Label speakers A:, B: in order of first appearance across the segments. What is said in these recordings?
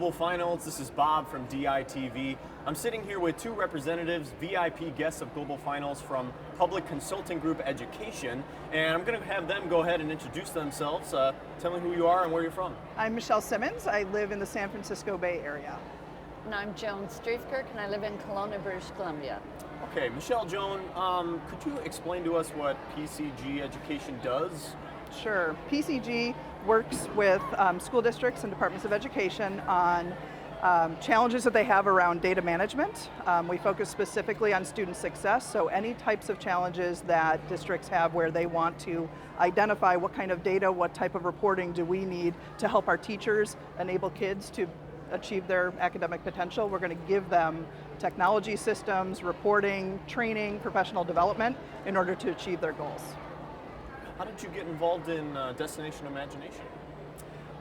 A: Global Finals. This is Bob from DITV. I'm sitting here with two representatives, VIP guests of Global Finals from Public Consulting Group Education, and I'm going to have them go ahead and introduce themselves. Tell me who you are and where you're from.
B: I'm Michelle Simmons. I live in the San Francisco Bay Area.
C: And I'm Joan Streifkirk, and I live in Kelowna, British Columbia.
A: Okay, Michelle, Joan, could you explain to us what PCG Education does?
B: Sure. PCG works with school districts and departments of education on challenges that they have around data management. We focus specifically on student success, so any types of challenges that districts have where they want to identify what kind of data, what type of reporting do we need to help our teachers enable kids to achieve their academic potential. We're going to give them technology systems, reporting, training, professional development in order to achieve their goals.
A: How did you get involved in Destination Imagination?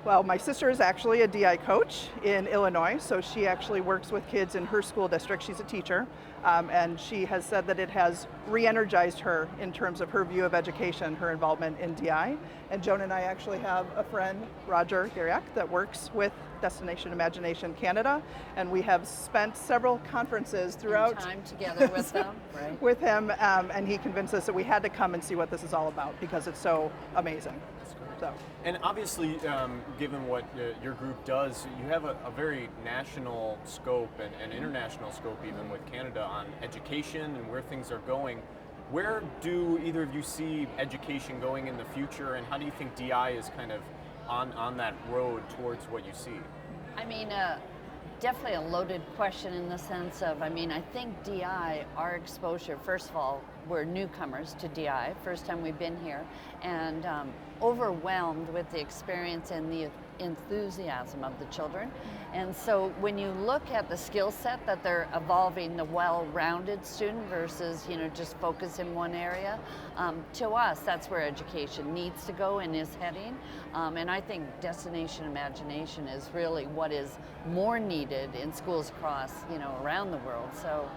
B: Well, my sister is actually a DI coach in Illinois, so she actually works with kids in her school district. She's a teacher, and she has said that it has re-energized her in terms of her view of education, her involvement in DI. And Joan and I actually have a friend, Roger Gariak, that works with Destination Imagination Canada, and we have spent several conferences throughout
C: time together with them, right?
B: With him, and he convinced us that we had to come and see what this is all about because it's so amazing. So.
A: And obviously, given what your group does, you have a very national scope and international scope even with Canada on education and where things are going. Where do either of you see education going in the future, and how do you think DI is kind of on that road towards what you see?
C: I mean, definitely a loaded question in the sense of, I think DI, our exposure, first of all, we're newcomers to DI, first time we've been here, and overwhelmed with the experience and the enthusiasm of the children. And so when you look at the skill set that they're evolving, the well-rounded student versus, just focus in one area, to us, that's where education needs to go and is heading. And I think Destination Imagination is really what is more needed in schools across, around the world. So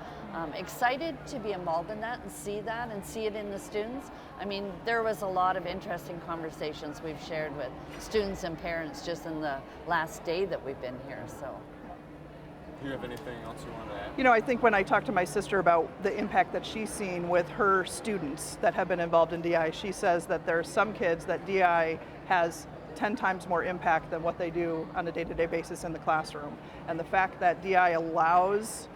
C: excited to be involved in that and see it in the students. There was a lot of interesting conversations we've shared with students and parents just in the last day that we've been here. So,
A: do you have anything else you want to add?
B: I think when I talked to my sister about the impact that she's seen with her students that have been involved in DI, she says that there are some kids that DI has 10 times more impact than what they do on a day-to-day basis in the classroom. And the fact that DI allows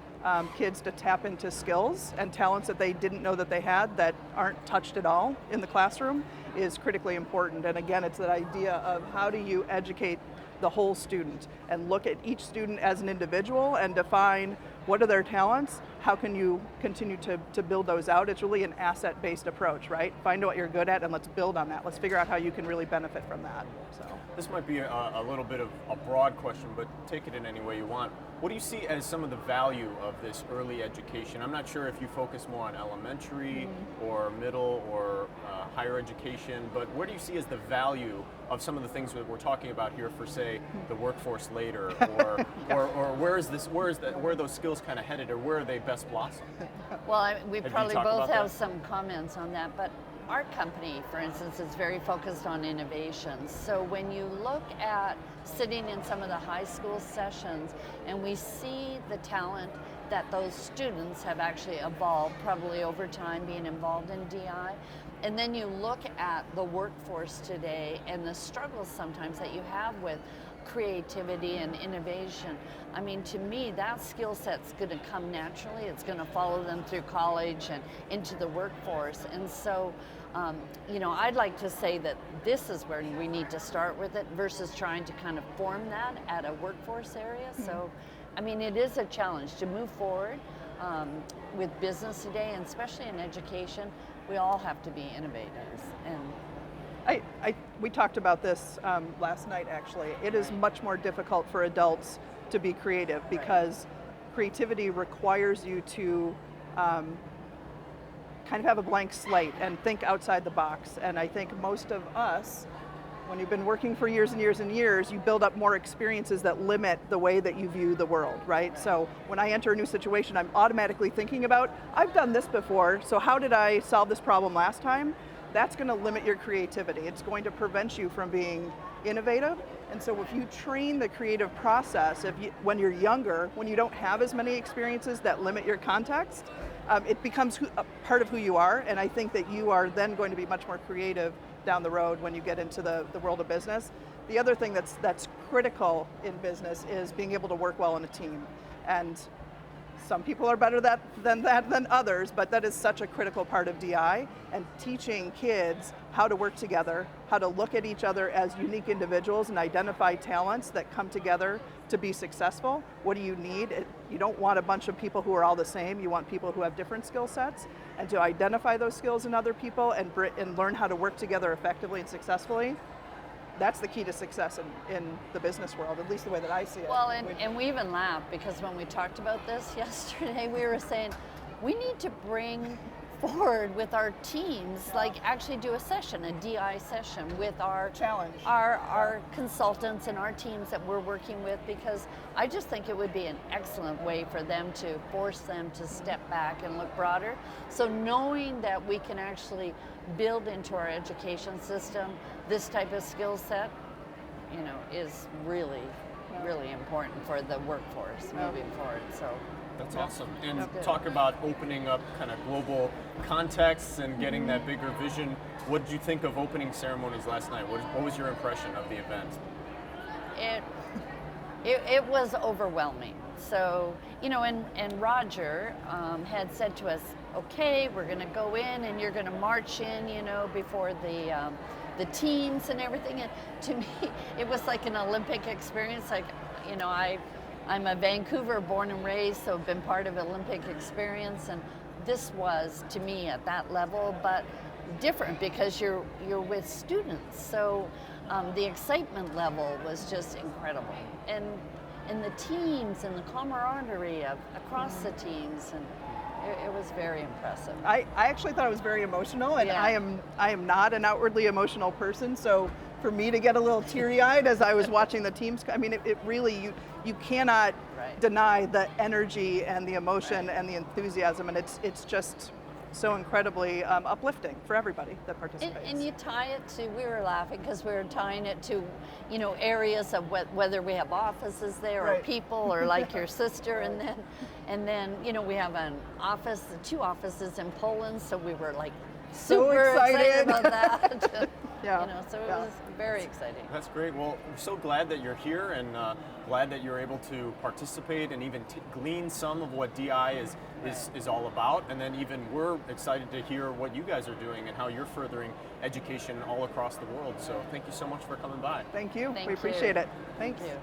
B: kids to tap into skills and talents that they didn't know that they had that aren't touched at all in the classroom is critically important. And again, it's that idea of how do you educate the whole student and look at each student as an individual and define what are their talents, how can you continue to build those out. It's really an asset-based approach, right? Find out what you're good at and let's build on that. Let's figure out how you can really benefit from that. So
A: this might be a little bit of a broad question, but take it in any way you want. What do you see as some of the value of this early education? I'm not sure if you focus more on elementary or middle or higher education, but where do you see as the value of some of the things that we're talking about here for, say, the workforce later, or or where are those skills kind of headed, or where are they best blossom?
C: Well, we probably both have some comments on that, but our company, for instance, is very focused on innovations. So when you look at sitting in some of the high school sessions and we see the talent that those students have actually evolved probably over time being involved in DI, and then you look at the workforce today and the struggles sometimes that you have with creativity and innovation. To me, that skill set's going to come naturally. It's going to follow them through college and into the workforce. And so, I'd like to say that this is where we need to start with it versus trying to kind of form that at a workforce area. So, it is a challenge to move forward with business today, and especially in education. We all have to be innovators. And
B: we talked about this last night, actually. It is much more difficult for adults to be creative because creativity requires you to kind of have a blank slate and think outside the box. And I think most of us, when you've been working for years and years and years, you build up more experiences that limit the way that you view the world, right? So when I enter a new situation, I'm automatically thinking about, I've done this before, so how did I solve this problem last time? That's going to limit your creativity. It's going to prevent you from being innovative. And so if you train the creative process, when you're younger, when you don't have as many experiences that limit your context, it becomes a part of who you are. And I think that you are then going to be much more creative down the road when you get into the world of business. The other thing that's critical in business is being able to work well in a team. And some people are better than others, but that is such a critical part of DI, and teaching kids how to work together, how to look at each other as unique individuals and identify talents that come together to be successful. What do you need? You don't want a bunch of people who are all the same. You want people who have different skill sets, and to identify those skills in other people and learn how to work together effectively and successfully. That's the key to success in the business world, at least the way that I see it.
C: Well, and we even laughed because when we talked about this yesterday, we were saying we need to bring forward with our teams, like actually do a session, a DI session with our
B: challenge,
C: our consultants and our teams that we're working with, because I just think it would be an excellent way for them to force them to step back and look broader. So knowing that we can actually build into our education system this type of skill set, is really, really important for the workforce moving forward. So.
A: That's awesome. And talk about opening up kind of global contexts and getting that bigger vision. What did you think of opening ceremonies last night? What was your impression of the event?
C: It was overwhelming. So, and Roger had said to us, okay, we're going to go in and you're going to march in, before the teams and everything. And to me, it was like an Olympic experience. Like, I'm a Vancouver born and raised, so I've been part of Olympic experience, and this was, to me, at that level, but different because you're with students. So the excitement level was just incredible. And the teams and the camaraderie across the teams, and it was very impressive.
B: I actually thought it was very emotional, and I am not an outwardly emotional person, so for me to get a little teary-eyed as I was watching the teams, I mean, it really, you cannot deny the energy and the emotion and the enthusiasm, and it's just so incredibly uplifting for everybody that participates.
C: And you tie it to, we were laughing because we were tying it to, areas of whether we have offices there or people or like your sister, and then we have an office, 2 offices in Poland, so we were like super excited about that. So it was very exciting.
A: That's great. Well, I'm so glad that you're here, and glad that you're able to participate and even glean some of what DI is all about. And then even we're excited to hear what you guys are doing and how you're furthering education all across the world. So thank you so much for coming by.
B: Thank you.
C: Thank
B: we
C: you.
B: appreciate it. Thanks.
C: Thank you.